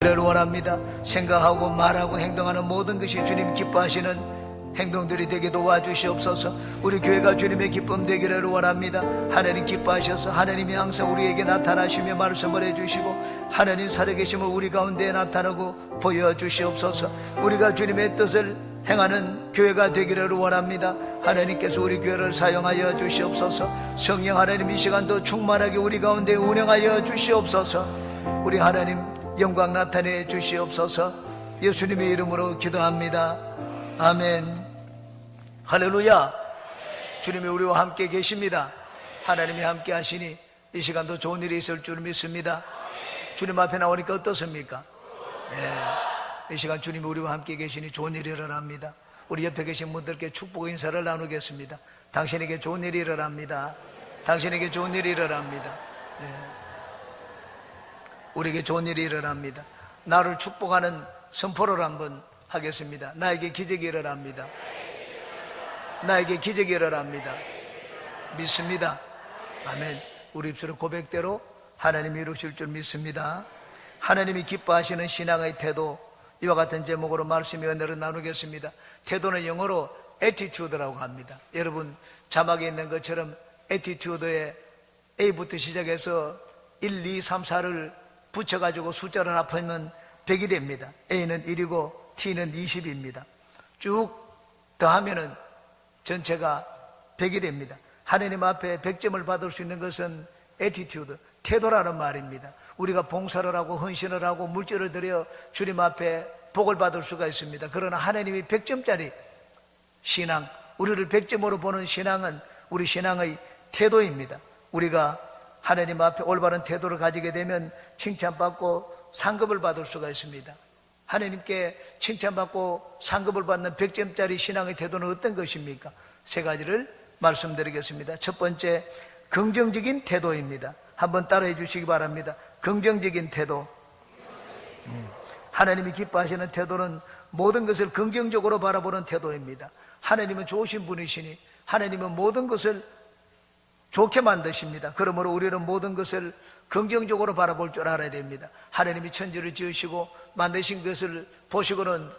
를 원합니다. 생각하고 말하고 행동하는 모든 것이 주님 기뻐하시는 행동들이 되게 도와주시옵소서. 우리 교회가 주님의 기쁨 되기를 원합니다. 하나님 기뻐하셔서 하나님이 항상 우리에게 나타나시며 말씀을 해주시고 하나님 살아계심을 우리 가운데 나타나고 보여주시옵소서. 우리가 주님의 뜻을 행하는 교회가 되기를 원합니다. 하나님께서 우리 교회를 사용하여 주시옵소서. 성령 하나님 이 시간도 충만하게 우리 가운데 운영하여 주시옵소서. 우리 하나님 영광 나타내 주시옵소서. 예수님의 이름으로 기도합니다. 아멘. 할렐루야. 주님이 우리와 함께 계십니다. 하나님이 함께 하시니 이 시간도 좋은 일이 있을 줄 믿습니다. 주님 앞에 나오니까 어떻습니까? 이 시간 주님이 우리와 함께 계시니 좋은 일이 일어납니다. 우리 옆에 계신 분들께 축복 인사를 나누겠습니다. 당신에게 좋은 일이 일어납니다. 당신에게 좋은 일이 일어납니다. 우리에게 좋은 일이 일어납니다. 나를 축복하는 선포를 한번 하겠습니다. 나에게 기적이 일어납니다. 나에게 기적이 일어납니다. 믿습니다. 아멘. 우리 입술의 고백대로 하나님이 이루실 줄 믿습니다. 하나님이 기뻐하시는 신앙의 태도, 이와 같은 제목으로 말씀의 은혜를 나누겠습니다. 태도는 영어로 attitude라고 합니다. 여러분 자막에 있는 것처럼 attitude에 A부터 시작해서 1, 2, 3, 4를 붙여가지고 숫자를 합하면 100이 됩니다. A는 1이고 T는 20입니다. 쭉 더하면은 전체가 100이 됩니다. 하나님 앞에 100점을 받을 수 있는 것은 attitude, 태도라는 말입니다. 우리가 봉사를 하고 헌신을 하고 물질을 들여 주님 앞에 복을 받을 수가 있습니다. 그러나 하나님이 100점짜리 신앙, 우리를 100점으로 보는 신앙은 우리 신앙의 태도입니다. 우리가 하나님 앞에 올바른 태도를 가지게 되면 칭찬받고 상급을 받을 수가 있습니다. 하나님께 칭찬받고 상급을 받는 100점짜리 신앙의 태도는 어떤 것입니까? 세 가지를 말씀드리겠습니다. 첫 번째, 긍정적인 태도입니다. 한번 따라해 주시기 바랍니다. 긍정적인 태도. 하나님이 기뻐하시는 태도는 모든 것을 긍정적으로 바라보는 태도입니다. 하나님은 좋으신 분이시니 하나님은 모든 것을 좋게 만드십니다. 그러므로 우리는 모든 것을 긍정적으로 바라볼 줄 알아야 됩니다. 하나님이 천지를 지으시고 만드신 것을 보시고는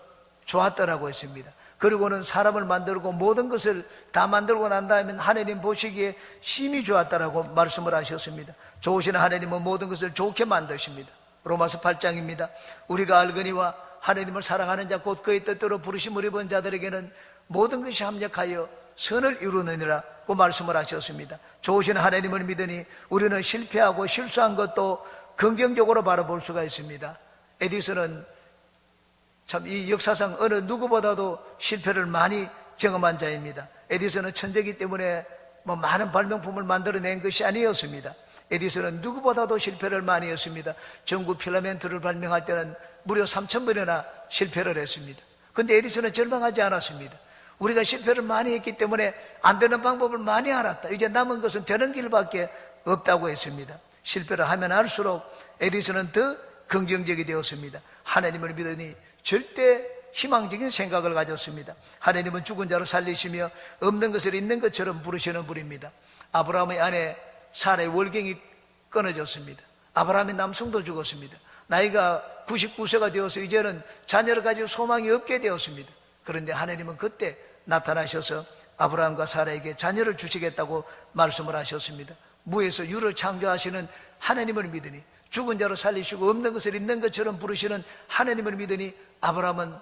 좋았더라고 했습니다. 그리고는 사람을 만들고 모든 것을 다 만들고 난 다음에 하나님 보시기에 심히 좋았다라고 말씀을 하셨습니다. 좋으신 하나님은 모든 것을 좋게 만드십니다. 로마서 8장입니다. 우리가 알거니와 하나님을 사랑하는 자 곧 그의 뜻대로 부르심을 입은 자들에게는 모든 것이 합력하여 선을 이루느니라고 말씀을 하셨습니다. 좋으신 하나님을 믿으니 우리는 실패하고 실수한 것도 긍정적으로 바라볼 수가 있습니다. 에디슨은 참 이 역사상 어느 누구보다도 실패를 많이 경험한 자입니다. 에디슨은 천재이기 때문에 많은 발명품을 만들어낸 것이 아니었습니다. 에디슨은 누구보다도 실패를 많이 했습니다. 전구 필라멘트를 발명할 때는 무려 3,000번이나 실패를 했습니다. 그런데 에디슨은 절망하지 않았습니다. 우리가 실패를 많이 했기 때문에 안 되는 방법을 많이 알았다. 이제 남은 것은 되는 길밖에 없다고 했습니다. 실패를 하면 할수록 에디슨은 더 긍정적이 되었습니다. 하나님을 믿으니 절대 희망적인 생각을 가졌습니다. 하나님은 죽은 자를 살리시며 없는 것을 있는 것처럼 부르시는 분입니다. 아브라함의 아내 사라의 월경이 끊어졌습니다. 아브라함의 남성도 죽었습니다. 나이가 99세가 되어서 이제는 자녀를 가지고 소망이 없게 되었습니다. 그런데 하나님은 그때 나타나셔서 아브라함과 사라에게 자녀를 주시겠다고 말씀을 하셨습니다. 무에서 유를 창조하시는 하나님을 믿으니, 죽은 자를 살리시고 없는 것을 있는 것처럼 부르시는 하나님을 믿으니 아브라함은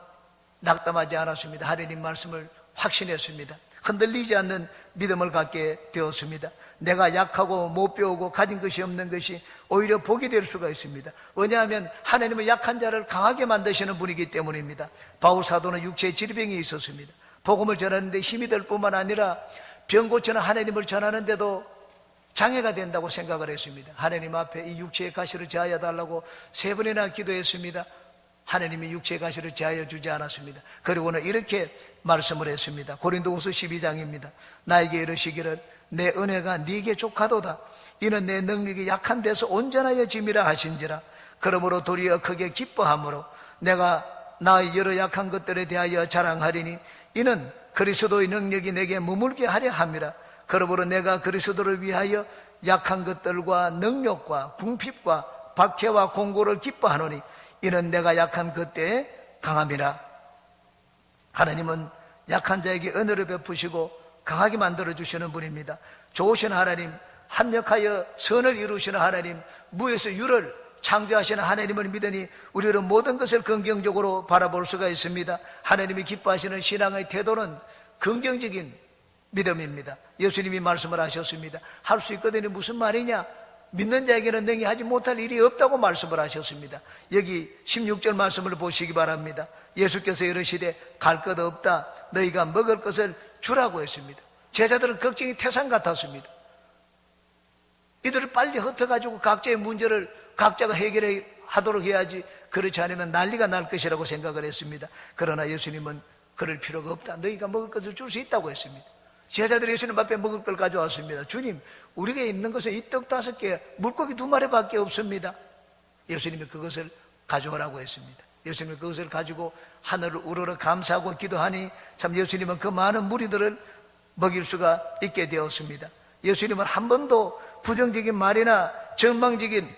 낙담하지 않았습니다. 하나님 말씀을 확신했습니다. 흔들리지 않는 믿음을 갖게 되었습니다. 내가 약하고 못 배우고 가진 것이 없는 것이 오히려 복이 될 수가 있습니다. 왜냐하면 하나님은 약한 자를 강하게 만드시는 분이기 때문입니다. 바울 사도는 육체의 질병이 있었습니다. 복음을 전하는데 힘이 될 뿐만 아니라 병 고치는 하나님을 전하는데도 장애가 된다고 생각을 했습니다. 하나님 앞에 이 육체의 가시를 제하여 달라고 3번이나 기도했습니다. 하나님이 육체의 가시를 제하여 주지 않았습니다. 그리고는 이렇게 말씀을 했습니다. 고린도후서 12장입니다. 나에게 이르시기를 내 은혜가 네게 족하도다. 이는 내 능력이 약한 데서 온전하여 짐이라 하신지라. 그러므로 도리어 크게 기뻐함으로 내가 나의 여러 약한 것들에 대하여 자랑하리니 이는 그리스도의 능력이 내게 머물게 하려 함이라. 그러므로 내가 그리스도를 위하여 약한 것들과 능력과 궁핍과 박해와 공고를 기뻐하노니 이는 내가 약한 그때에 강함이라. 하나님은 약한 자에게 은혜를 베푸시고 강하게 만들어주시는 분입니다. 좋으신 하나님, 합력하여 선을 이루시는 하나님, 무에서 유를 창조하시는 하나님을 믿으니 우리는 모든 것을 긍정적으로 바라볼 수가 있습니다. 하나님이 기뻐하시는 신앙의 태도는 긍정적인 믿음입니다. 예수님이 말씀을 하셨습니다. 할 수 있거든요. 무슨 말이냐? 믿는 자에게는 능히 하지 못할 일이 없다고 말씀을 하셨습니다. 여기 16절 말씀을 보시기 바랍니다. 예수께서 이르시되 갈 것 없다, 너희가 먹을 것을 주라고 했습니다. 제자들은 걱정이 태산 같았습니다. 이들을 빨리 흩어가지고 각자의 문제를 각자가 해결해 하도록 해야지, 그렇지 않으면 난리가 날 것이라고 생각을 했습니다. 그러나 예수님은 그럴 필요가 없다, 너희가 먹을 것을 줄 수 있다고 했습니다. 제자들이 예수님 앞에 먹을 걸 가져왔습니다. 주님, 우리가 있는 것은 이 떡 5개, 물고기 2마리밖에 없습니다. 예수님이 그것을 가져오라고 했습니다. 예수님이 그것을 가지고 하늘을 우러러 감사하고 기도하니 참 예수님은 그 많은 무리들을 먹일 수가 있게 되었습니다. 예수님은 한 번도 부정적인 말이나 전망적인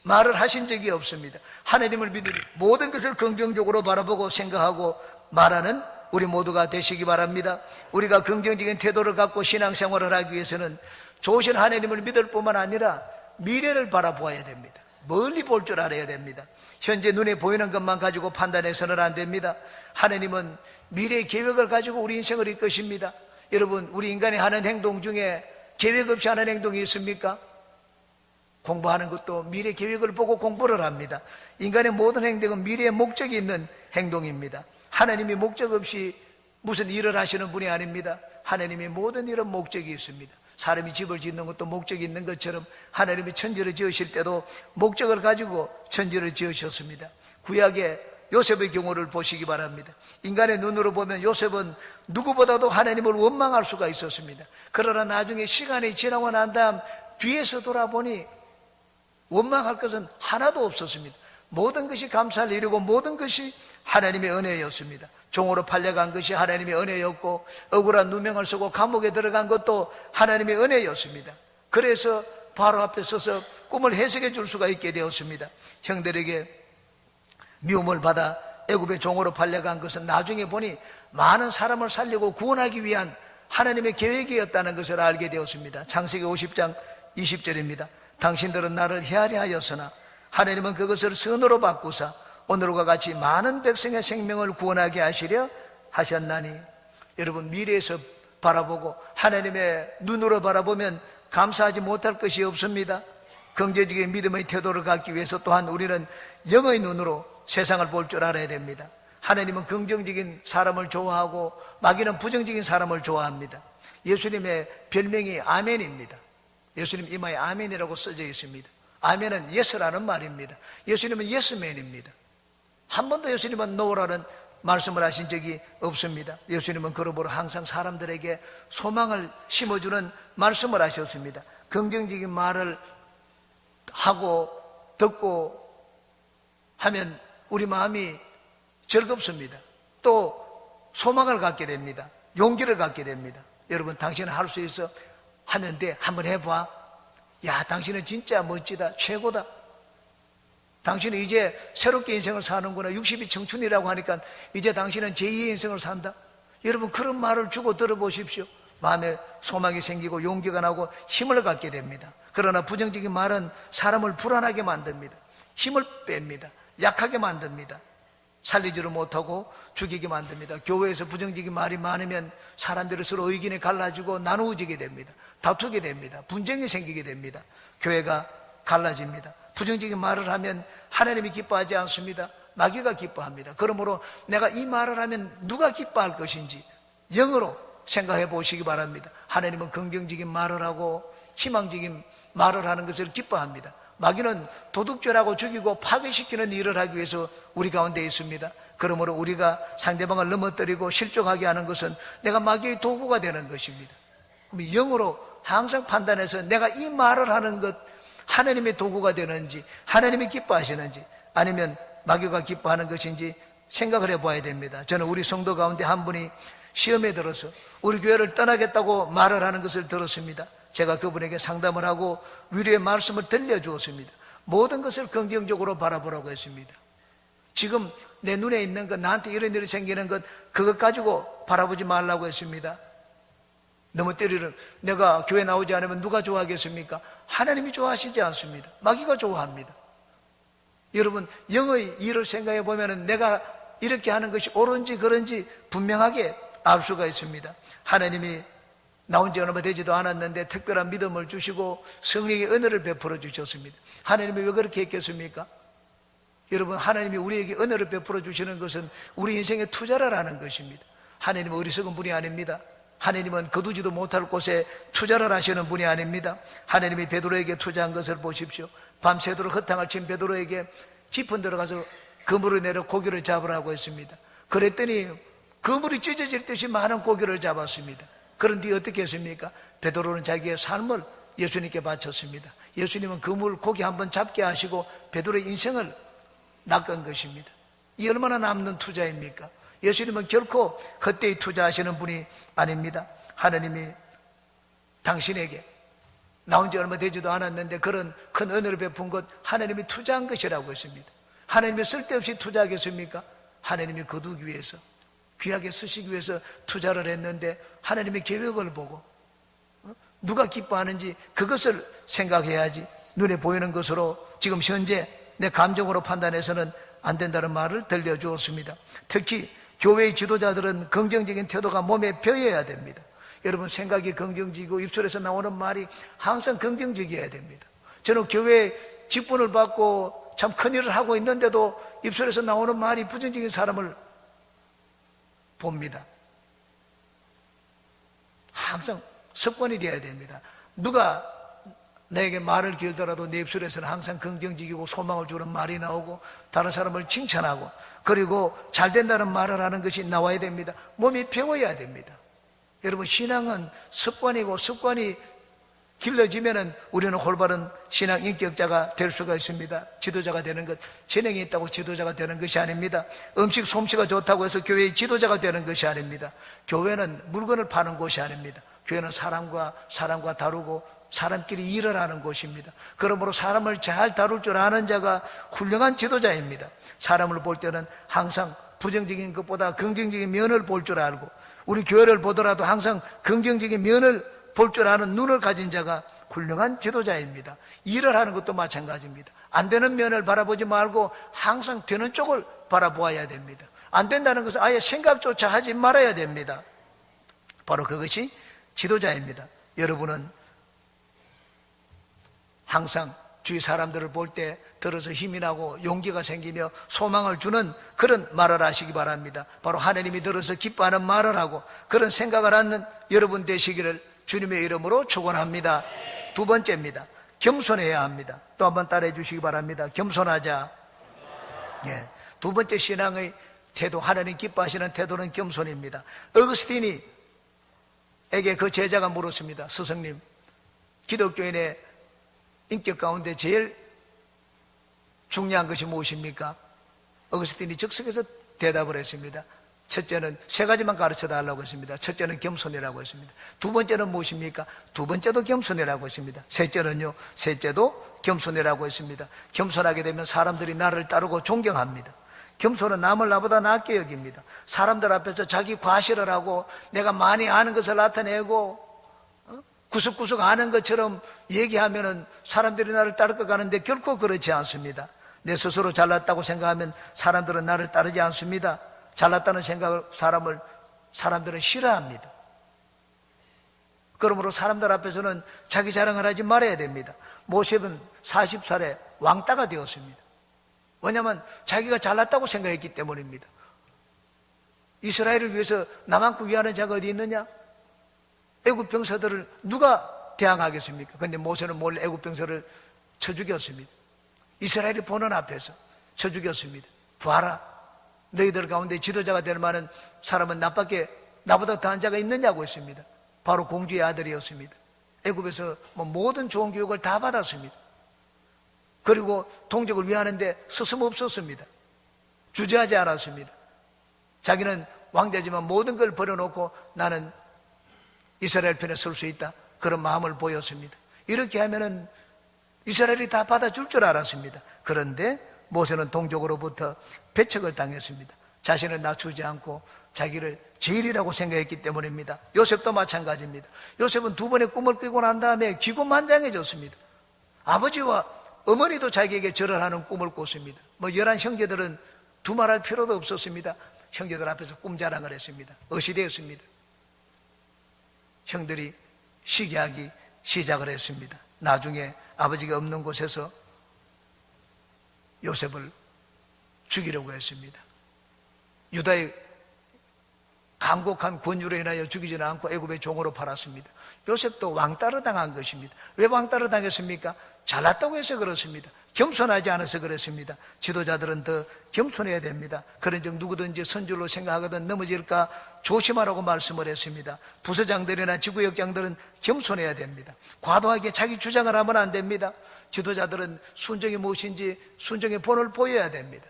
말을 하신 적이 없습니다. 하나님을 믿으니 모든 것을 긍정적으로 바라보고 생각하고 말하는 우리 모두가 되시기 바랍니다. 우리가 긍정적인 태도를 갖고 신앙생활을 하기 위해서는 좋으신 하나님을 믿을 뿐만 아니라 미래를 바라보아야 됩니다. 멀리 볼 줄 알아야 됩니다. 현재 눈에 보이는 것만 가지고 판단해서는 안 됩니다. 하나님은 미래의 계획을 가지고 우리 인생을 이끄십니다. 여러분, 우리 인간이 하는 행동 중에 계획 없이 하는 행동이 있습니까? 공부하는 것도 미래 계획을 보고 공부를 합니다. 인간의 모든 행동은 미래의 목적이 있는 행동입니다. 하나님이 목적 없이 무슨 일을 하시는 분이 아닙니다. 하나님이 모든 일은 목적이 있습니다. 사람이 집을 짓는 것도 목적이 있는 것처럼 하나님이 천지를 지으실 때도 목적을 가지고 천지를 지으셨습니다. 구약의 요셉의 경우를 보시기 바랍니다. 인간의 눈으로 보면 요셉은 누구보다도 하나님을 원망할 수가 있었습니다. 그러나 나중에 시간이 지나고 난 다음 뒤에서 돌아보니 원망할 것은 하나도 없었습니다. 모든 것이 감사할 일이고 모든 것이 하나님의 은혜였습니다. 종으로 팔려간 것이 하나님의 은혜였고, 억울한 누명을 쓰고 감옥에 들어간 것도 하나님의 은혜였습니다. 그래서 바로 앞에 서서 꿈을 해석해 줄 수가 있게 되었습니다. 형들에게 미움을 받아 애굽의 종으로 팔려간 것은 나중에 보니 많은 사람을 살리고 구원하기 위한 하나님의 계획이었다는 것을 알게 되었습니다. 창세기 50장 20절입니다. 당신들은 나를 헤아려 하였으나 하나님은 그것을 선으로 바꾸사 오늘과 같이 많은 백성의 생명을 구원하게 하시려 하셨나니. 여러분, 미래에서 바라보고 하나님의 눈으로 바라보면 감사하지 못할 것이 없습니다. 긍정적인 믿음의 태도를 갖기 위해서 또한 우리는 영의 눈으로 세상을 볼 줄 알아야 됩니다. 하나님은 긍정적인 사람을 좋아하고 마귀는 부정적인 사람을 좋아합니다. 예수님의 별명이 아멘입니다. 예수님 이마에 아멘이라고 써져 있습니다. 아멘은 예스라는 말입니다. 예수님은 예스맨입니다. 한 번도 예수님은 노라는 말씀을 하신 적이 없습니다. 예수님은 그러므로 항상 사람들에게 소망을 심어주는 말씀을 하셨습니다. 긍정적인 말을 하고 듣고 하면 우리 마음이 즐겁습니다. 또 소망을 갖게 됩니다. 용기를 갖게 됩니다. 여러분, 당신은 할 수 있어. 하면 돼. 한번 해봐. 야, 당신은 진짜 멋지다. 최고다. 당신은 이제 새롭게 인생을 사는구나. 60이 청춘이라고 하니까 이제 당신은 제2의 인생을 산다. 여러분, 그런 말을 주고 들어보십시오. 마음에 소망이 생기고 용기가 나고 힘을 갖게 됩니다. 그러나 부정적인 말은 사람을 불안하게 만듭니다. 힘을 뺍니다. 약하게 만듭니다. 살리지를 못하고 죽이게 만듭니다. 교회에서 부정적인 말이 많으면 사람들이 서로 의견이 갈라지고 나누어지게 됩니다. 다투게 됩니다. 분쟁이 생기게 됩니다. 교회가 갈라집니다. 부정적인 말을 하면 하나님이 기뻐하지 않습니다. 마귀가 기뻐합니다. 그러므로 내가 이 말을 하면 누가 기뻐할 것인지 영으로 생각해 보시기 바랍니다. 하나님은 긍정적인 말을 하고 희망적인 말을 하는 것을 기뻐합니다. 마귀는 도둑질하고 죽이고 파괴시키는 일을 하기 위해서 우리 가운데 있습니다. 그러므로 우리가 상대방을 넘어뜨리고 실족하게 하는 것은 내가 마귀의 도구가 되는 것입니다. 그럼 영으로 항상 판단해서 내가 이 말을 하는 것 하나님의 도구가 되는지, 하나님이 기뻐하시는지, 아니면 마귀가 기뻐하는 것인지 생각을 해봐야 됩니다. 저는 우리 성도 가운데 한 분이 시험에 들어서 우리 교회를 떠나겠다고 말을 하는 것을 들었습니다. 제가 그분에게 상담을 하고 위로의 말씀을 들려주었습니다. 모든 것을 긍정적으로 바라보라고 했습니다. 지금 내 눈에 있는 것, 나한테 이런 일이 생기는 것, 그것 가지고 바라보지 말라고 했습니다. 너무 때리는, 내가 교회 나오지 않으면 누가 좋아하겠습니까? 하나님이 좋아하시지 않습니다. 마귀가 좋아합니다. 여러분, 영의 일을 생각해 보면 내가 이렇게 하는 것이 옳은지 그런지 분명하게 알 수가 있습니다. 하나님이 나온 지 얼마 되지도 않았는데 특별한 믿음을 주시고 성령의 은혜를 베풀어 주셨습니다. 하나님이 왜 그렇게 했겠습니까? 여러분, 하나님이 우리에게 은혜를 베풀어 주시는 것은 우리 인생에 투자를 하는 것입니다. 하나님은 어리석은 분이 아닙니다. 하나님은 거두지도 못할 곳에 투자를 하시는 분이 아닙니다. 하나님이 베드로에게 투자한 것을 보십시오. 밤새도록 허탕을 친 베드로에게 깊은 데로 가서 그물을 내려 고기를 잡으라고 했습니다. 그랬더니 그물이 찢어질 듯이 많은 고기를 잡았습니다. 그런데 어떻게 했습니까? 베드로는 자기의 삶을 예수님께 바쳤습니다. 예수님은 그물 고기 한번 잡게 하시고 베드로의 인생을 낚은 것입니다. 이 얼마나 남는 투자입니까? 예수님은 결코 헛되이 투자하시는 분이 아닙니다. 하나님이 당신에게 나온 지 얼마 되지도 않았는데 그런 큰 은혜를 베푼 것, 하나님이 투자한 것이라고 했습니다. 하나님이 쓸데없이 투자하겠습니까? 하나님이 거두기 위해서, 귀하게 쓰시기 위해서 투자를 했는데 하나님의 계획을 보고 누가 기뻐하는지 그것을 생각해야지, 눈에 보이는 것으로 지금 현재 내 감정으로 판단해서는 안 된다는 말을 들려주었습니다. 특히 교회의 지도자들은 긍정적인 태도가 몸에 배어야 됩니다. 여러분, 생각이 긍정적이고 입술에서 나오는 말이 항상 긍정적이어야 됩니다. 저는 교회 직분을 받고 참 큰일을 하고 있는데도 입술에서 나오는 말이 부정적인 사람을 봅니다. 항상 습관이 되어야 됩니다. 누가 내게 말을 길더라도 내 입술에서는 항상 긍정적이고 소망을 주는 말이 나오고 다른 사람을 칭찬하고 그리고 잘 된다는 말을 하는 것이 나와야 됩니다. 몸이 배워야 됩니다. 여러분, 신앙은 습관이고 습관이 길러지면은 우리는 올바른 신앙 인격자가 될 수가 있습니다. 지도자가 되는 것, 재능이 있다고 지도자가 되는 것이 아닙니다. 음식 솜씨가 좋다고 해서 교회의 지도자가 되는 것이 아닙니다. 교회는 물건을 파는 곳이 아닙니다. 교회는 사람과 다루고 사람끼리 일을 하는 곳입니다. 그러므로 사람을 잘 다룰 줄 아는 자가 훌륭한 지도자입니다. 사람을 볼 때는 항상 부정적인 것보다 긍정적인 면을 볼 줄 알고, 우리 교회를 보더라도 항상 긍정적인 면을 볼 줄 아는 눈을 가진 자가 훌륭한 지도자입니다. 일을 하는 것도 마찬가지입니다. 안 되는 면을 바라보지 말고 항상 되는 쪽을 바라보아야 됩니다. 안 된다는 것은 아예 생각조차 하지 말아야 됩니다. 바로 그것이 지도자입니다. 여러분은 항상 주위 사람들을 볼 때 들어서 힘이 나고 용기가 생기며 소망을 주는 그런 말을 하시기 바랍니다. 바로 하나님이 들어서 기뻐하는 말을 하고 그런 생각을 하는 여러분 되시기를 주님의 이름으로 축원합니다. 두 번째입니다. 겸손해야 합니다. 또 한번 따라해 주시기 바랍니다. 겸손하자. 예. 두 번째 신앙의 태도, 하나님 기뻐하시는 태도는 겸손입니다. 어거스틴이 에게 그 제자가 물었습니다. 스승님, 기독교인의 인격 가운데 제일 중요한 것이 무엇입니까? 어거스틴이 즉석에서 대답을 했습니다. 첫째는 세 가지만 가르쳐 달라고 했습니다. 첫째는 겸손이라고 했습니다. 두 번째는 무엇입니까? 두 번째도 겸손이라고 했습니다. 셋째는요, 셋째도 겸손이라고 했습니다. 겸손하게 되면 사람들이 나를 따르고 존경합니다. 겸손은 남을 나보다 낫게 여깁니다. 사람들 앞에서 자기 과시를 하고 내가 많이 아는 것을 나타내고 구석구석 아는 것처럼 얘기하면은 사람들이 나를 따를 것 같은데 결코 그렇지 않습니다. 내 스스로 잘났다고 생각하면 사람들은 나를 따르지 않습니다. 잘났다는 생각을 사람들은 싫어합니다. 그러므로 사람들 앞에서는 자기 자랑을 하지 말아야 됩니다. 모세는 40살에 왕따가 되었습니다. 왜냐하면 자기가 잘났다고 생각했기 때문입니다. 이스라엘을 위해서 나만큼 위하는 자가 어디 있느냐? 애굽 병사들을 누가 대항하겠습니까? 그런데 모세는 몰래 애굽 병사를 쳐 죽였습니다. 이스라엘이 보는 앞에서 쳐 죽였습니다. 봐라, 너희들 가운데 지도자가 될 만한 사람은 나밖에 나보다 더한 자가 있느냐고 했습니다. 바로 공주의 아들이었습니다. 애굽에서 모든 좋은 교육을 다 받았습니다. 그리고 동족을 위하는데 서슴없었습니다. 주저하지 않았습니다. 자기는 왕자지만 모든 걸 버려놓고 나는 이스라엘 편에 설 수 있다, 그런 마음을 보였습니다. 이렇게 하면은 이스라엘이 다 받아줄 줄 알았습니다. 그런데 모세는 동족으로부터 배척을 당했습니다. 자신을 낮추지 않고 자기를 제일이라고 생각했기 때문입니다. 요셉도 마찬가지입니다. 요셉은 두 번의 꿈을 꾸고 난 다음에 기고만장해졌습니다. 아버지와 어머니도 자기에게 절을 하는 꿈을 꿨습니다. 11 형제들은 두말할 필요도 없었습니다. 형제들 앞에서 꿈 자랑을 했습니다. 어시되었습니다. 형들이 시기하기 시작을 했습니다. 나중에 아버지가 없는 곳에서 요셉을 죽이려고 했습니다. 유다의 강곡한 권유로 인하여 죽이지는 않고 애굽의 종으로 팔았습니다. 요셉도 왕따를 당한 것입니다. 왜 왕따를 당했습니까? 잘났다고 해서 그렇습니다. 겸손하지 않아서 그렇습니다. 지도자들은 더 겸손해야 됩니다. 그런즉 누구든지 선줄로 생각하거든 넘어질까 조심하라고 말씀을 했습니다. 부서장들이나 지구역장들은 겸손해야 됩니다. 과도하게 자기 주장을 하면 안 됩니다. 지도자들은 순종이 무엇인지 순종의 본을 보여야 됩니다.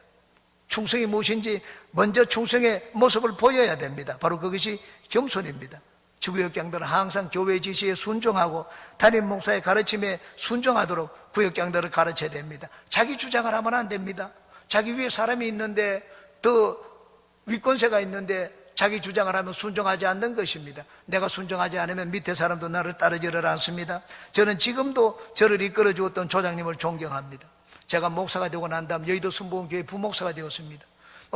충성이 무엇인지 먼저 충성의 모습을 보여야 됩니다. 바로 그것이 겸손입니다. 지구역장들은 항상 교회 지시에 순종하고 담임 목사의 가르침에 순종하도록 구역장들을 가르쳐야 됩니다. 자기 주장을 하면 안 됩니다. 자기 위에 사람이 있는데 더 윗권세가 있는데 자기 주장을 하면 순종하지 않는 것입니다. 내가 순종하지 않으면 밑에 사람도 나를 따르지를 않습니다. 저는 지금도 저를 이끌어 주었던 조장님을 존경합니다. 제가 목사가 되고 난 다음 여의도 순복음교회 부목사가 되었습니다.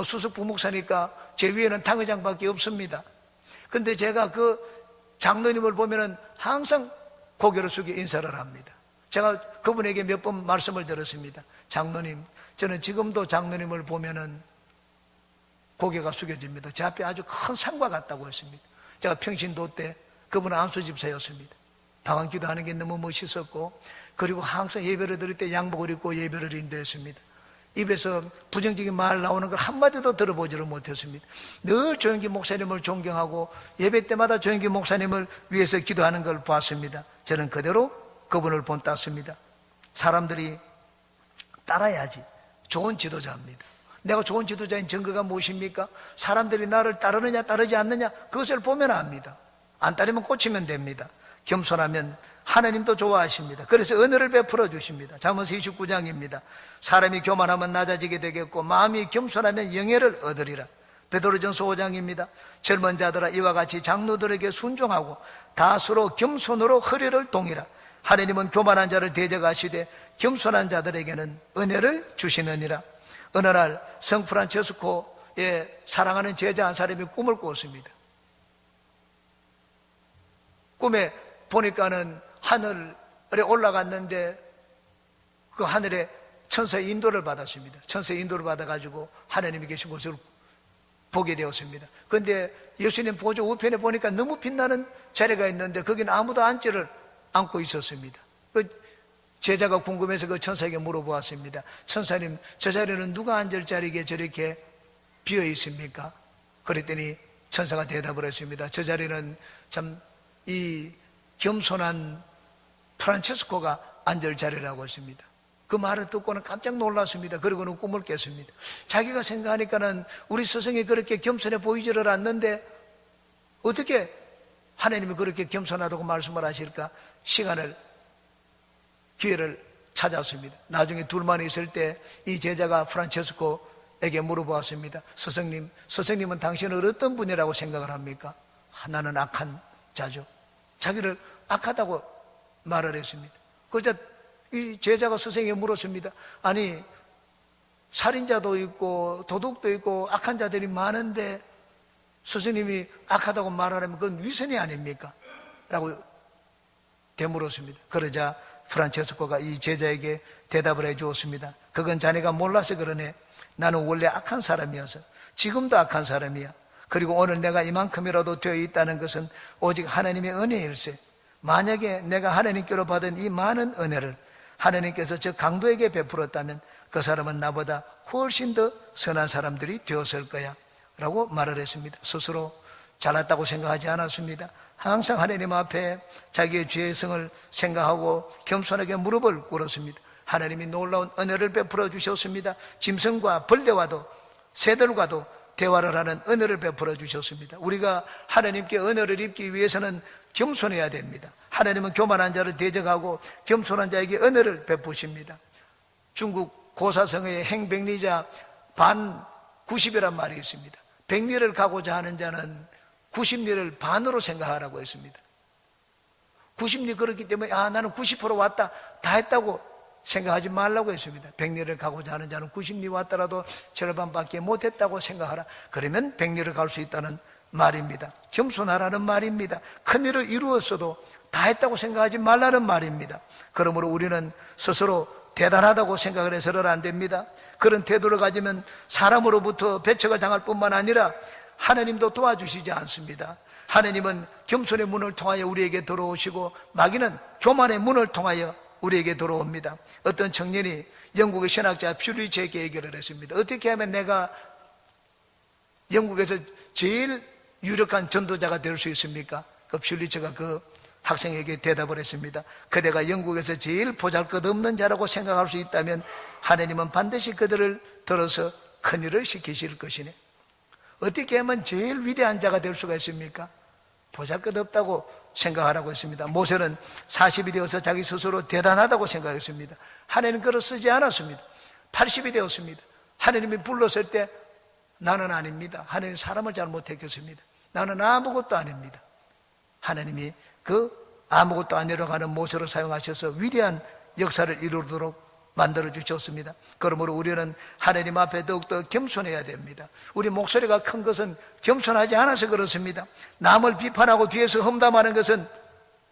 수석 부목사니까 제 위에는 당회장밖에 없습니다. 근데 제가 그 장로님을 보면은 항상 고개를 숙여 인사를 합니다. 제가 그분에게 몇 번 말씀을 드렸습니다. 장로님, 저는 지금도 장로님을 보면은 고개가 숙여집니다. 제 앞에 아주 큰 산과 같다고 했습니다. 제가 평신도 때 그분은 안수집사였습니다. 방언기도 하는 게 너무 멋있었고, 그리고 항상 예배를 드릴 때 양복을 입고 예배를 인도했습니다. 입에서 부정적인 말 나오는 걸 한마디도 들어보지를 못했습니다. 늘 조영기 목사님을 존경하고 예배 때마다 조영기 목사님을 위해서 기도하는 걸 봤습니다. 저는 그대로 그분을 본땄습니다. 사람들이 따라야지 좋은 지도자입니다. 내가 좋은 지도자인 증거가 무엇입니까? 사람들이 나를 따르느냐 따르지 않느냐 그것을 보면 압니다. 안 따르면 꽂히면 됩니다. 겸손하면 하나님도 좋아하십니다. 그래서 은혜를 베풀어 주십니다. 잠언서 29장입니다. 사람이 교만하면 낮아지게 되겠고 마음이 겸손하면 영예를 얻으리라. 베드로전서 5장입니다. 젊은 자들아 이와 같이 장로들에게 순종하고 다수로 겸손으로 허리를 동이라. 하나님은 교만한 자를 대적하시되 겸손한 자들에게는 은혜를 주시느니라. 어느 날 성프란체스코의 사랑하는 제자 한 사람이 꿈을 꿨습니다. 꿈에 보니까는 하늘에 올라갔는데 그 하늘에 천사의 인도를 받았습니다. 천사의 인도를 받아가지고 하나님이 계신 곳을 보게 되었습니다. 그런데 예수님 보조 우편에 보니까 너무 빛나는 자리가 있는데 거기는 아무도 앉지를 않고 있었습니다. 그 제자가 궁금해서 그 천사에게 물어보았습니다. 천사님, 저 자리는 누가 앉을 자리에 저렇게 비어 있습니까? 그랬더니 천사가 대답을 했습니다. 저 자리는 참 이 겸손한 프란체스코가 앉을 자리라고 했습니다. 그 말을 듣고는 깜짝 놀랐습니다. 그리고는 꿈을 깼습니다. 자기가 생각하니까는 우리 스승이 그렇게 겸손해 보이지를 않는데 어떻게 하나님이 그렇게 겸손하다고 말씀을 하실까? 기회를 찾았습니다. 나중에 둘만 있을 때 이 제자가 프란체스코에게 물어보았습니다. 스승님은 당신을 어떤 분이라고 생각을 합니까? 나는 악한 자죠. 자기를 악하다고 말을 했습니다. 그러자 이 제자가 스승에게 물었습니다. 아니 살인자도 있고 도둑도 있고 악한 자들이 많은데 스승님이 악하다고 말하려면 그건 위선이 아닙니까? 라고 되물었습니다. 그러자 프란체스코가 이 제자에게 대답을 해 주었습니다. 그건 자네가 몰라서 그러네. 나는 원래 악한 사람이어서 지금도 악한 사람이야. 그리고 오늘 내가 이만큼이라도 되어 있다는 것은 오직 하나님의 은혜일세. 만약에 내가 하나님께로 받은 이 많은 은혜를 하나님께서 저 강도에게 베풀었다면 그 사람은 나보다 훨씬 더 선한 사람들이 되었을 거야 라고 말을 했습니다. 스스로 잘났다고 생각하지 않았습니다. 항상 하나님 앞에 자기의 죄의 성을 생각하고 겸손하게 무릎을 꿇었습니다. 하나님이 놀라운 은혜를 베풀어 주셨습니다. 짐승과 벌레와도 새들과도 대화를 하는 은혜를 베풀어 주셨습니다. 우리가 하나님께 은혜를 입기 위해서는 겸손해야 됩니다. 하나님은 교만한 자를 대적하고 겸손한 자에게 은혜를 베푸십니다. 중국 고사성어의 행백리자 반 90이란 말이 있습니다. 100리를 가고자 하는 자는 90리를 반으로 생각하라고 했습니다. 90리 그렇기 때문에 나는 90% 왔다 다 했다고 생각하지 말라고 했습니다. 100리를 가고자 하는 자는 90리 왔더라도 절반밖에 못했다고 생각하라. 그러면 100리를 갈 수 있다는 말입니다. 겸손하라는 말입니다. 큰 일을 이루었어도 다 했다고 생각하지 말라는 말입니다. 그러므로 우리는 스스로 대단하다고 생각을 해서는 안 됩니다. 그런 태도를 가지면 사람으로부터 배척을 당할 뿐만 아니라 하나님도 도와주시지 않습니다. 하나님은 겸손의 문을 통하여 우리에게 들어오시고 마귀는 교만의 문을 통하여 우리에게 들어옵니다. 어떤 청년이 영국의 신학자 퓰리츠에게 얘기를 했습니다. 어떻게 하면 내가 영국에서 제일 유력한 전도자가 될 수 있습니까? 그 퓰리츠가 그 학생에게 대답을 했습니다. 그대가 영국에서 제일 보잘것없는 자라고 생각할 수 있다면 하나님은 반드시 그들을 들어서 큰일을 시키실 것이네. 어떻게 하면 제일 위대한 자가 될 수가 있습니까? 보잘것없다고 생각하라고 했습니다. 모세는 40이 되어서 자기 스스로 대단하다고 생각했습니다. 하나님은 그를 쓰지 않았습니다. 80이 되었습니다. 하나님이 불렀을 때 나는 아닙니다. 하나님 사람을 잘못했겠습니다. 나는 아무것도 아닙니다. 하나님이 그 아무것도 아니라고 하는 모세를 사용하셔서 위대한 역사를 이루도록 만들어 주셨습니다. 그러므로 우리는 하나님 앞에 더욱더 겸손해야 됩니다. 우리 목소리가 큰 것은 겸손하지 않아서 그렇습니다. 남을 비판하고 뒤에서 험담하는 것은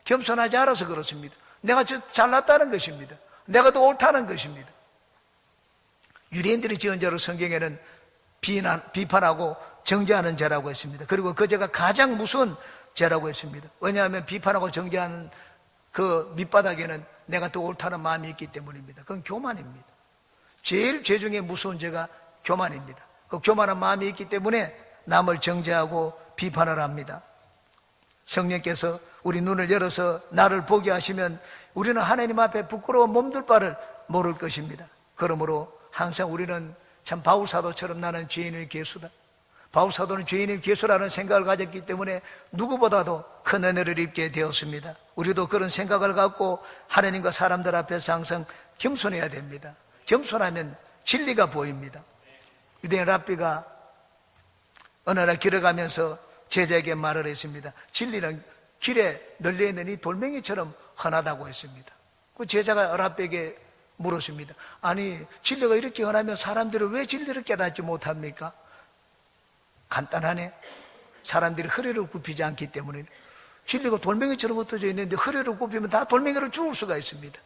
겸손하지 않아서 그렇습니다. 내가 잘났다는 것입니다. 내가 더 옳다는 것입니다. 유대인들이 지은 죄로 성경에는 비판하고 정죄하는 죄라고 했습니다. 그리고 그 죄가 가장 무서운 죄라고 했습니다. 왜냐하면 비판하고 정죄하는 그 밑바닥에는 내가 더 옳다는 마음이 있기 때문입니다. 그건 교만입니다. 제일 죄 중에 무서운 죄가 교만입니다. 그 교만한 마음이 있기 때문에 남을 정죄하고 비판을 합니다. 성령께서 우리 눈을 열어서 나를 보게 하시면 우리는 하나님 앞에 부끄러워 몸둘 바를 모를 것입니다. 그러므로 항상 우리는 참 바울사도처럼 나는 죄인의 괴수다. 바울사도는 죄인의 괴수라는 생각을 가졌기 때문에 누구보다도 큰 은혜를 입게 되었습니다. 우리도 그런 생각을 갖고 하나님과 사람들 앞에서 항상 겸손해야 됩니다. 겸손하면 진리가 보입니다. 유대인 랍비가 어느 날 길을 가면서 제자에게 말을 했습니다. 진리는 길에 널려있는 이 돌멩이처럼 흔하다고 했습니다. 그 제자가 랍비에게 물었습니다. 아니 진리가 이렇게 흔하면 사람들은 왜 진리를 깨닫지 못합니까? 간단하네. 사람들이 허리를 굽히지 않기 때문에. 진리가 돌멩이처럼 흩어져 있는데 허리를 굽히면 다 돌멩이를 주울 수가 있습니다.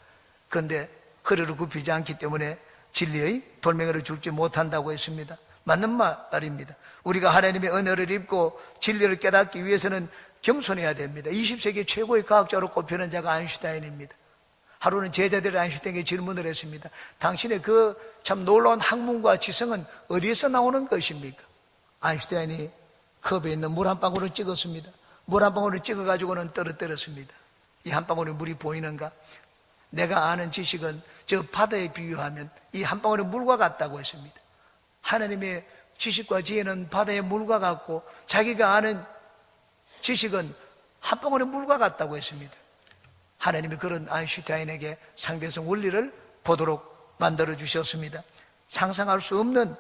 그런데 허리를 굽히지 않기 때문에 진리의 돌멩이를 줍지 못한다고 했습니다. 맞는 말입니다. 우리가 하나님의 은혜를 입고 진리를 깨닫기 위해서는 겸손해야 됩니다. 20세기 최고의 과학자로 꼽히는 자가 아인슈타인입니다. 하루는 제자들이 아인슈타인에게 질문을 했습니다. 당신의 그 참 놀라운 학문과 지성은 어디에서 나오는 것입니까? 아인슈타인이 컵에 있는 물 한 방울을 찍었습니다. 물 한 방울을 찍어가지고는 떨어뜨렸습니다. 이 한 방울의 물이 보이는가? 내가 아는 지식은 저 바다에 비유하면 이 한 방울의 물과 같다고 했습니다. 하나님의 지식과 지혜는 바다의 물과 같고 자기가 아는 지식은 한 방울의 물과 같다고 했습니다. 하나님이 그런 아인슈타인에게 상대성 원리를 보도록 만들어 주셨습니다. 상상할 수 없는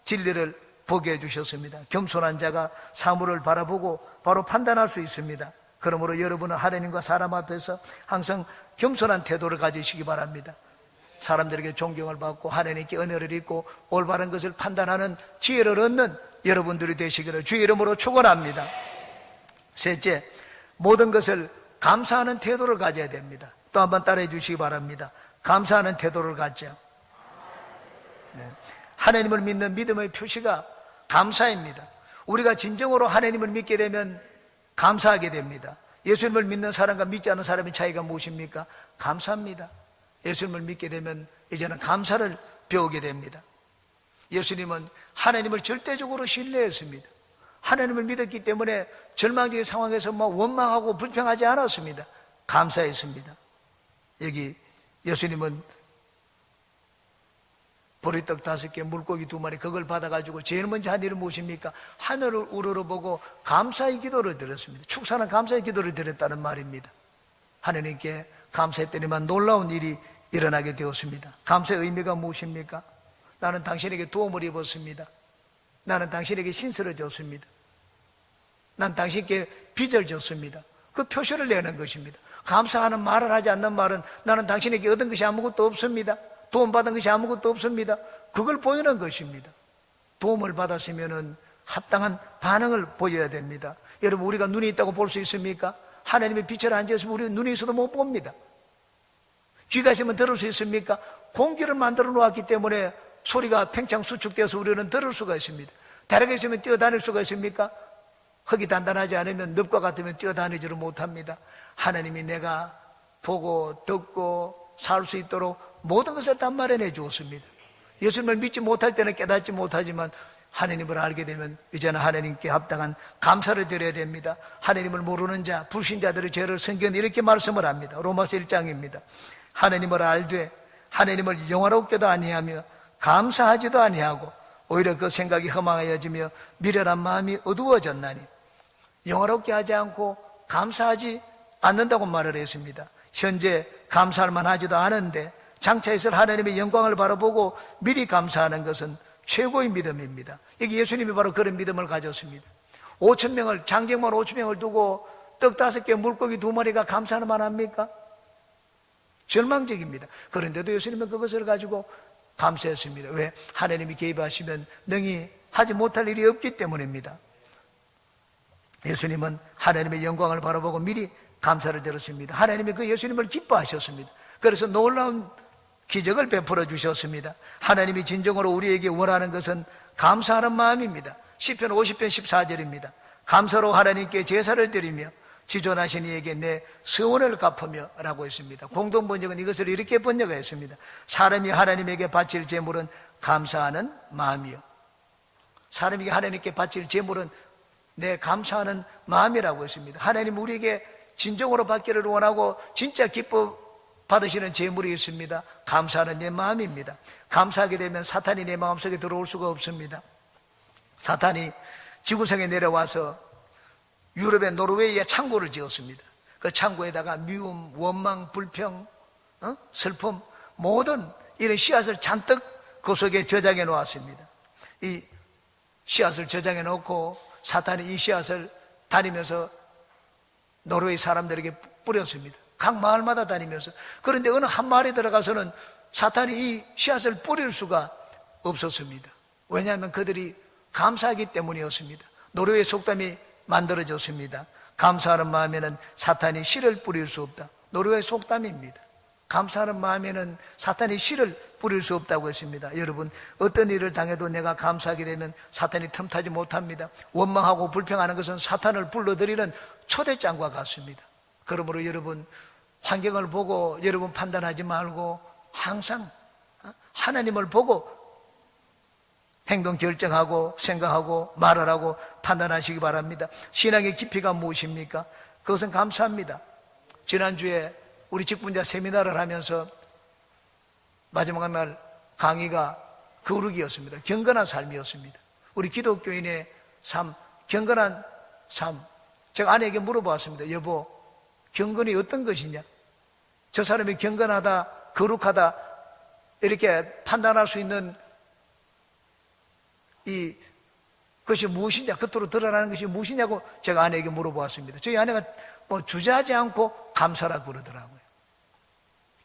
진리를 보게 해주셨습니다. 겸손한 자가 사물을 바라보고 바로 판단할 수 있습니다. 그러므로 여러분은 하나님과 사람 앞에서 항상 겸손한 태도를 가지시기 바랍니다. 사람들에게 존경을 받고 하나님께 은혜를 입고 올바른 것을 판단하는 지혜를 얻는 여러분들이 되시기를 주의 이름으로 축원합니다. 셋째, 모든 것을 감사하는 태도를 가져야 됩니다. 또 한번 따라해 주시기 바랍니다. 감사하는 태도를 갖죠. 하나님을 믿는 믿음의 표시가 감사입니다. 우리가 진정으로 하나님을 믿게 되면 감사하게 됩니다. 예수님을 믿는 사람과 믿지 않는 사람의 차이가 무엇입니까? 감사합니다. 예수님을 믿게 되면 이제는 감사를 배우게 됩니다. 예수님은 하나님을 절대적으로 신뢰했습니다. 하나님을 믿었기 때문에 절망적인 상황에서 원망하고 불평하지 않았습니다. 감사했습니다. 여기 예수님은 보리떡 5개, 물고기 2마리 그걸 받아가지고 제일 먼저 한 일은 무엇입니까? 하늘을 우러러보고 감사의 기도를 드렸습니다. 축사는 감사의 기도를 드렸다는 말입니다. 하나님께 감사했더니만 놀라운 일이 일어나게 되었습니다. 감사의 의미가 무엇입니까? 나는 당신에게 도움을 입었습니다. 나는 당신에게 신세를 졌습니다. 난 당신께 빚을 졌습니다. 그 표시를 내는 것입니다. 감사하는 말을 하지 않는 말은 나는 당신에게 얻은 것이 아무것도 없습니다. 도움받은 것이 아무것도 없습니다. 그걸 보이는 것입니다. 도움을 받았으면 합당한 반응을 보여야 됩니다. 여러분, 우리가 눈이 있다고 볼 수 있습니까? 하나님의 빛을 안 지었으면 우리는 눈이 있어도 못 봅니다. 귀가 있으면 들을 수 있습니까? 공기를 만들어 놓았기 때문에 소리가 팽창 수축되어서 우리는 들을 수가 있습니다. 다리가 있으면 뛰어다닐 수가 있습니까? 흙이 단단하지 않으면 늪과 같으면 뛰어다니지를 못합니다. 하나님이 내가 보고 듣고 살 수 있도록 모든 것을 다 마련해 주었습니다. 예수님을 믿지 못할 때는 깨닫지 못하지만 하나님을 알게 되면 이제는 하나님께 합당한 감사를 드려야 됩니다. 하나님을 모르는 자, 불신자들의 죄를 성경은 이렇게 말씀을 합니다. 로마서 1장입니다. 하나님을 알되 하나님을 영화롭게도 아니하며 감사하지도 아니하고 오히려 그 생각이 허망하여지며 미련한 마음이 어두워졌나니, 영화롭게 하지 않고 감사하지 않는다고 말을 했습니다. 현재 감사할 만하지도 않은데 장차 있을 하나님의 영광을 바라보고 미리 감사하는 것은 최고의 믿음입니다. 여기 예수님이 바로 그런 믿음을 가졌습니다. 5,000명을, 장정만 5,000명을 두고 떡 5개, 물고기 2마리가 감사할 만합니까? 절망적입니다. 그런데도 예수님은 그것을 가지고 감사했습니다. 왜? 하나님이 개입하시면 능히 하지 못할 일이 없기 때문입니다. 예수님은 하나님의 영광을 바라보고 미리 감사를 드렸습니다. 하나님이 그 예수님을 기뻐하셨습니다. 그래서 놀라운 기적을 베풀어 주셨습니다. 하나님이 진정으로 우리에게 원하는 것은 감사하는 마음입니다. 시편 50편 14절입니다. 감사로 하나님께 제사를 드리며 지존하신 이에게 내 서원을 갚으며 라고 했습니다. 공동번역은 이것을 이렇게 번역했습니다. 사람이 하나님에게 바칠 제물은 감사하는 마음이요, 사람이 하나님께 바칠 제물은 내 감사하는 마음이라고 했습니다. 하나님 우리에게 진정으로 받기를 원하고 진짜 기뻐 받으시는 제물이 있습니다. 감사하는 내 마음입니다. 감사하게 되면 사탄이 내 마음속에 들어올 수가 없습니다. 사탄이 지구상에 내려와서 유럽의 노르웨이에 창고를 지었습니다. 그 창고에다가 미움, 원망, 불평, 슬픔, 모든 이런 씨앗을 잔뜩 그 속에 저장해 놓았습니다. 이 씨앗을 저장해 놓고 사탄이 이 씨앗을 다니면서 노르웨이 사람들에게 뿌렸습니다. 각 마을마다 다니면서. 그런데 어느 한 마을에 들어가서는 사탄이 이 씨앗을 뿌릴 수가 없었습니다. 왜냐하면 그들이 감사하기 때문이었습니다. 노르웨이 속담이 만들어졌습니다. 감사하는 마음에는 사탄이 씨를 뿌릴 수 없다. 노르웨이 속담입니다. 감사하는 마음에는 사탄이 씨를 뿌릴 수 없다고 했습니다. 여러분, 어떤 일을 당해도 내가 감사하게 되면 사탄이 틈타지 못합니다. 원망하고 불평하는 것은 사탄을 불러들이는 초대장과 같습니다. 그러므로 여러분, 환경을 보고 여러분 판단하지 말고 항상 하나님을 보고 행동 결정하고 생각하고 말을 하고 판단하시기 바랍니다. 신앙의 깊이가 무엇입니까? 그것은 감사합니다. 지난주에 우리 직분자 세미나를 하면서 마지막 날 강의가 거룩이었습니다. 경건한 삶이었습니다. 우리 기독교인의 삶, 경건한 삶. 제가 아내에게 물어보았습니다. 여보, 경건이 어떤 것이냐? 저 사람이 경건하다, 거룩하다 이렇게 판단할 수 있는 이 것이 무엇이냐, 겉으로 드러나는 것이 무엇이냐고 제가 아내에게 물어보았습니다. 저희 아내가 주저하지 않고 감사라고 그러더라고요.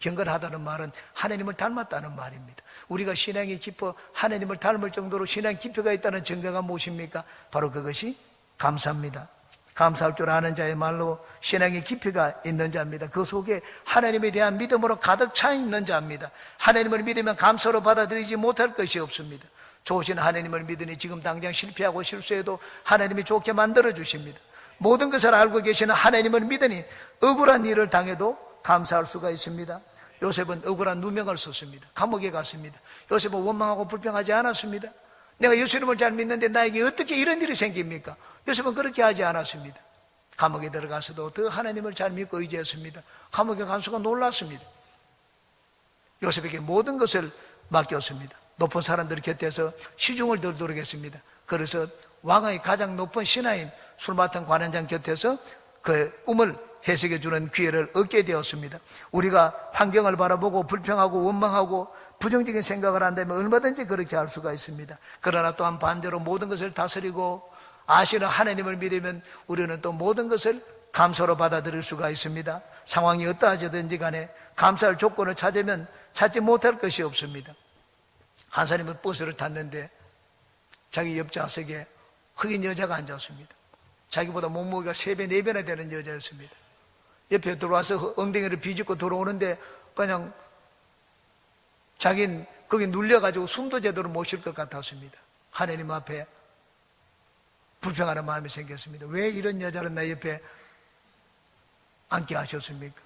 경건하다는 말은 하나님을 닮았다는 말입니다. 우리가 신앙이 깊어 하나님을 닮을 정도로 신앙 깊이가 있다는 증거가 무엇입니까? 바로 그것이 감사입니다. 감사할 줄 아는 자의 말로 신앙의 깊이가 있는 자입니다. 그 속에 하나님에 대한 믿음으로 가득 차 있는 자입니다. 하나님을 믿으면 감사로 받아들이지 못할 것이 없습니다. 좋으신 하나님을 믿으니 지금 당장 실패하고 실수해도 하나님이 좋게 만들어 주십니다. 모든 것을 알고 계시는 하나님을 믿으니 억울한 일을 당해도 감사할 수가 있습니다. 요셉은 억울한 누명을 썼습니다. 감옥에 갔습니다. 요셉은 원망하고 불평하지 않았습니다. 내가 예수님을 잘 믿는데 나에게 어떻게 이런 일이 생깁니까? 요셉은 그렇게 하지 않았습니다. 감옥에 들어가서도 더 하나님을 잘 믿고 의지했습니다. 감옥에 간 수가 놀랐습니다. 요셉에게 모든 것을 맡겼습니다. 높은 사람들 곁에서 시중을 들도록 했습니다. 그래서 왕의 가장 높은 신하인 술 맡은 관원장 곁에서 그 꿈을 해석해 주는 기회를 얻게 되었습니다. 우리가 환경을 바라보고 불평하고 원망하고 부정적인 생각을 한다면 얼마든지 그렇게 할 수가 있습니다. 그러나 또한 반대로 모든 것을 다스리고 아시는 하나님을 믿으면 우리는 또 모든 것을 감사로 받아들일 수가 있습니다. 상황이 어떠하든지 간에 감사할 조건을 찾으면 찾지 못할 것이 없습니다. 한 사람은 버스를 탔는데 자기 옆 좌석에 흑인 여자가 앉았습니다. 자기보다 몸무게가 3배, 4배나 되는 여자였습니다. 옆에 들어와서 엉덩이를 비집고 들어오는데 그냥 자기는 거기 눌려가지고 숨도 제대로 못 쉴 것 같았습니다. 하나님 앞에 불평하는 마음이 생겼습니다. 왜 이런 여자를 내 옆에 앉게 하셨습니까?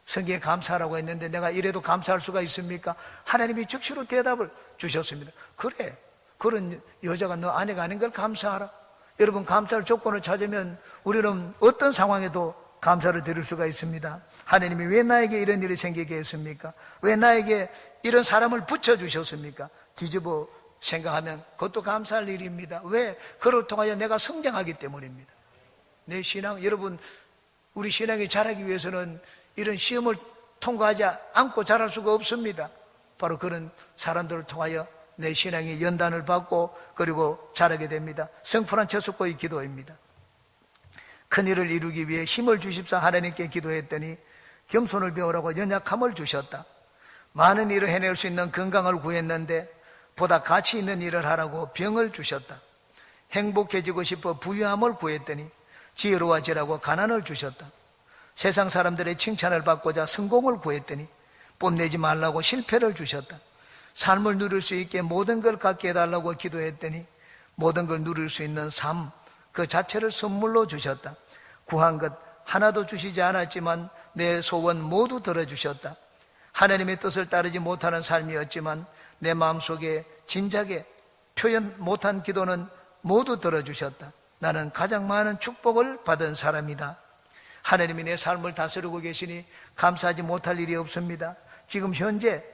성경에 감사하라고 했는데 내가 이래도 감사할 수가 있습니까? 하나님이 즉시로 대답을 주셨습니다. 그래, 그런 여자가 너 아내가 아닌 걸 감사하라. 여러분, 감사할 조건을 찾으면 우리는 어떤 상황에도 감사를 드릴 수가 있습니다. 하나님이 왜 나에게 이런 일이 생기게 했습니까? 왜 나에게 이런 사람을 붙여주셨습니까? 뒤집어 생각하면 그것도 감사할 일입니다. 왜? 그를 통하여 내가 성장하기 때문입니다. 내 신앙, 여러분, 우리 신앙이 자라기 위해서는 이런 시험을 통과하지 않고 자랄 수가 없습니다. 바로 그런 사람들을 통하여 내 신앙이 연단을 받고 그리고 자라게 됩니다. 성프란체스코의 기도입니다. 큰일을 이루기 위해 힘을 주십사 하나님께 기도했더니 겸손을 배우라고 연약함을 주셨다. 많은 일을 해낼 수 있는 건강을 구했는데 보다 가치 있는 일을 하라고 병을 주셨다. 행복해지고 싶어 부유함을 구했더니 지혜로워지라고 가난을 주셨다. 세상 사람들의 칭찬을 받고자 성공을 구했더니 뽐내지 말라고 실패를 주셨다. 삶을 누릴 수 있게 모든 걸 갖게 해달라고 기도했더니 모든 걸 누릴 수 있는 삶 그 자체를 선물로 주셨다. 구한 것 하나도 주시지 않았지만 내 소원 모두 들어주셨다. 하나님의 뜻을 따르지 못하는 삶이었지만 내 마음속에 진작에 표현 못한 기도는 모두 들어주셨다. 나는 가장 많은 축복을 받은 사람이다. 하나님이 내 삶을 다스리고 계시니 감사하지 못할 일이 없습니다. 지금 현재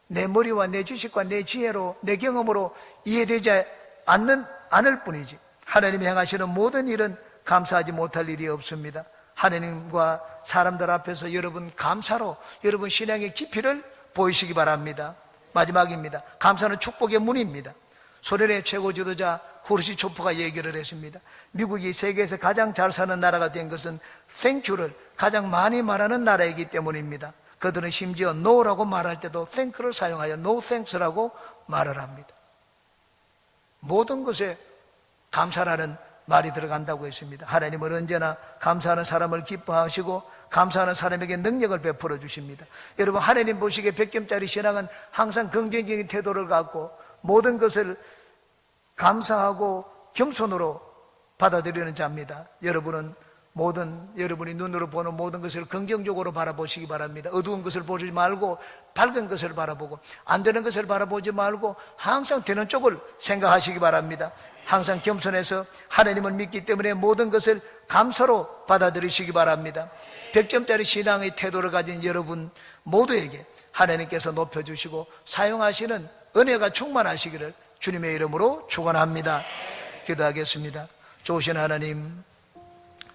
내 머리와 내 지식과 내 지혜로 내 경험으로 이해되지 않을 뿐이지 하나님이 행하시는 모든 일은 감사하지 못할 일이 없습니다. 하나님과 사람들 앞에서 여러분 감사로 여러분 신앙의 깊이를 보이시기 바랍니다. 마지막입니다. 감사는 축복의 문입니다. 소련의 최고 지도자 후르시초프가 얘기를 했습니다. 미국이 세계에서 가장 잘 사는 나라가 된 것은 땡큐를 가장 많이 말하는 나라이기 때문입니다. 그들은 심지어 no라고 말할 때도 thank를 사용하여 no thanks라고 말을 합니다. 모든 것에 감사라는 말이 들어간다고 했습니다. 하나님은 언제나 감사하는 사람을 기뻐하시고 감사하는 사람에게 능력을 베풀어 주십니다. 여러분, 하나님 보시기에 100점짜리 신앙은 항상 긍정적인 태도를 갖고 모든 것을 감사하고 겸손으로 받아들이는 자입니다. 여러분이 눈으로 보는 모든 것을 긍정적으로 바라보시기 바랍니다. 어두운 것을 보지 말고 밝은 것을 바라보고 안 되는 것을 바라보지 말고 항상 되는 쪽을 생각하시기 바랍니다. 항상 겸손해서 하나님을 믿기 때문에 모든 것을 감사로 받아들이시기 바랍니다. 100점짜리 신앙의 태도를 가진 여러분 모두에게 하나님께서 높여주시고 사용하시는 은혜가 충만하시기를 주님의 이름으로 축원합니다. 기도하겠습니다. 좋으신 하나님,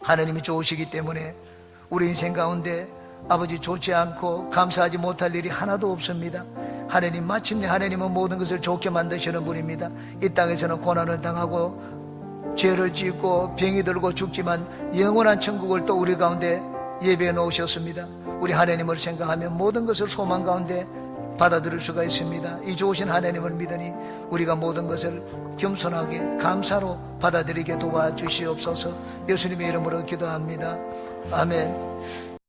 하나님이 좋으시기 때문에 우리 인생 가운데 아버지 좋지 않고 감사하지 못할 일이 하나도 없습니다. 하나님, 마침내 하나님은 모든 것을 좋게 만드시는 분입니다. 이 땅에서는 고난을 당하고 죄를 짓고 병이 들고 죽지만 영원한 천국을 또 우리 가운데 예배해 놓으셨습니다. 우리 하나님을 생각하면 모든 것을 소망 가운데 받아들일 수가 있습니다. 이 좋으신 하나님을 믿으니 우리가 모든 것을 겸손하게 감사로 받아들이게 도와주시옵소서. 예수님의 이름으로 기도합니다. 아멘.